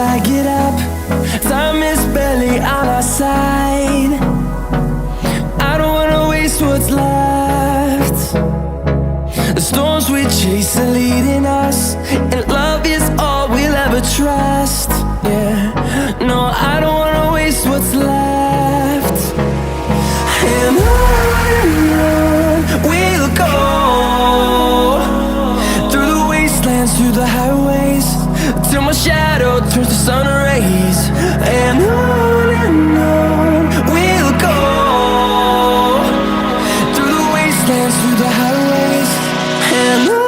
I get up. Time is barely on our side. I don't wanna waste what's left. The storms we chase are leading us, and love is all we'll ever trust. Yeah, no, I don't wanna waste what's left. And on we'll go, through the wastelands, through the highways, till my shadow turns to sun rays. And on we'll go, through the wastelands, through the highways, and on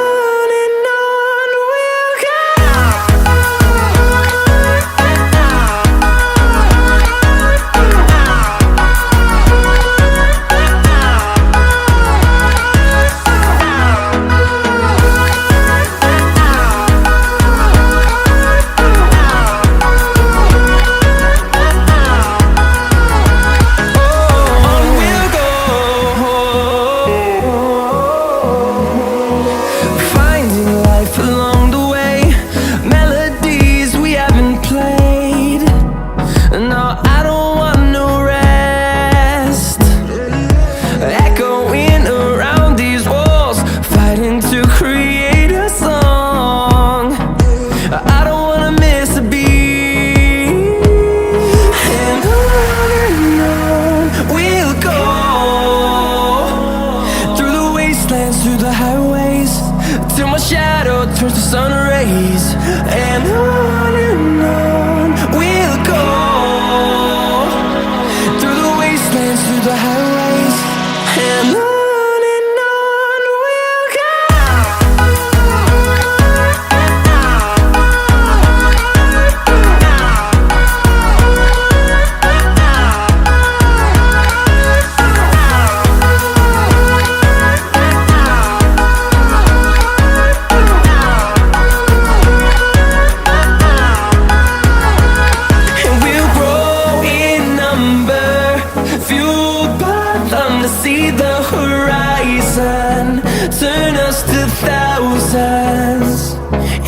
we'll go. Through the highways, till my shadow turns to sun rays. And on we'll go, through the wastelands, through the highways, and on we'll go. To see the horizon turn us to thousands,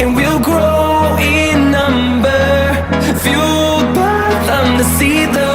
and we'll grow in number, fueled by them to see the